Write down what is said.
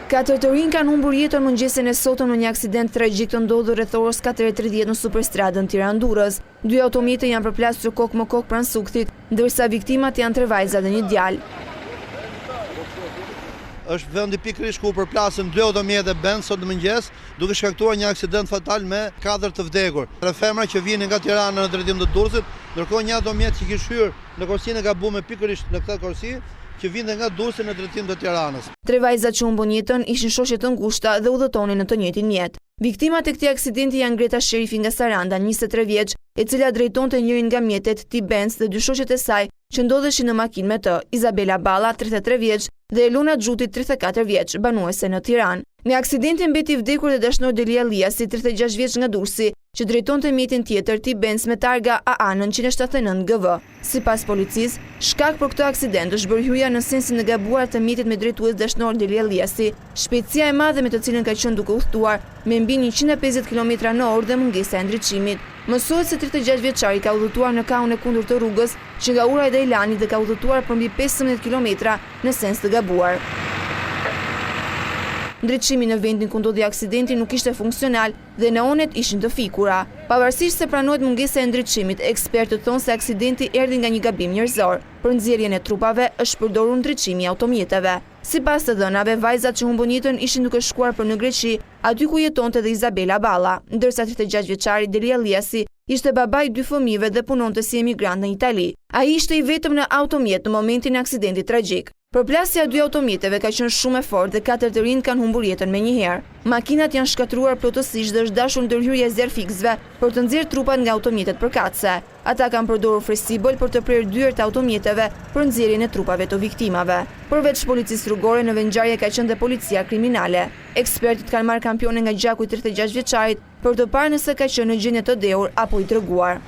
Katër të rinj kanë humbur jetën mëngjesin e sotëm në një aksident tragjik të ndodhur rreth orës 4:30 në superstradën Tiranë-Durrës. 2 automjete janë përplasur kokë më kokë pranë Sukthit, ndërsa viktimat janë 3 vajza dhe një djalë. Është vendi pikërisht ku përplasën 2 automjete Benz sot mëngjes, duke shkaktuar një aksident fatal me 4 të vdekur. 3 femra që vinin nga Tirana në drejtim të Durrësit, ndërkohë një automjet që kishte hyrë në korsinë e gabuar pikërisht në këtë korsi, që vinte nga Durrësi në drejtim të Tiranës. 3 vajzat që humbën jetën ishin shoqe të ngushta dhe udhëtonin në të njëjtin mjet. Viktimat e këtij aksidenti janë Greta Sherifi nga Saranda, 23 vjeç, e cila drejtonte njërin nga mjetet, Ti Benz, dhe 2 shoqet e saj që ndodheshin në makinë me të, Izabela Balla, 33 vjeç, dhe Eluna Xhuti, 34 vjeç, banuese në Tiranë. Në aksidentin mbeti i vdekur dhe dashnor Delia Liasi, 36 vjeç nga Durrësi, që drejtonte mjetin tjetër, Ti Benz, me targa AA 979 GV. Sipas policisë, shkak për këtë aksident është bërë hyja në sensin e gabuar të mjetit me drejtues dashnor Delia Liasi, shpejtësia e madhe me të cilën ka qenë duke udhëtuar me mbi 150 km/h dhe mungesa e ndriçimit. Mësohet se 36 vjeçari ka udhëtuar në kaun e kundërt të rrugës, që nga ura e Dejlani dhe ka udhëtuar për mbi 15 km në sens të gabuar. Ndriçimi në vendin ku ndodhi aksidenti nuk ishte funksional dhe neonet ishin të fikura. Pavarësisht se pranohet mungesa e ndriçimit, ekspertët thonë se aksidenti erdhi nga një gabim njerëzor. Për nxjerrjen e trupave është përdorur ndriçimi i automjeteve. Sipas të dhënave, vajzat që humbën jetën ishin duke shkuar për në Greqi, aty ku jetonte dhe Izabela Balla, ndërsa 36 vjeçari Delia Liasi ishte baba i 2 fëmijëve dhe punonte si emigrant në Itali. Ai ishte i vetëm në automjet në momentin e aksidentit tragjik. Përplasja e 2 automjeteve ka qenë shumë e fortë dhe 4 të rinj kanë humbur jetën menjëherë. Makinat janë shkatruar plotësisht dhe është dashur ndërhyrje zerfiksve për të nxjerrë trupat nga automjetet përkatëse. Ata kanë përdorur fresibël për të prerë dyert e automjeteve për nxjerrjen e trupave të viktimave. Përveç policisë rrugore, në vendngjarje ka qenë dhe policia kriminale. Ekspertët kanë marrë kampione nga gjaku i 36 vjeçarit për të parë nëse ka qenë në gjendje të dehur apo i treguar.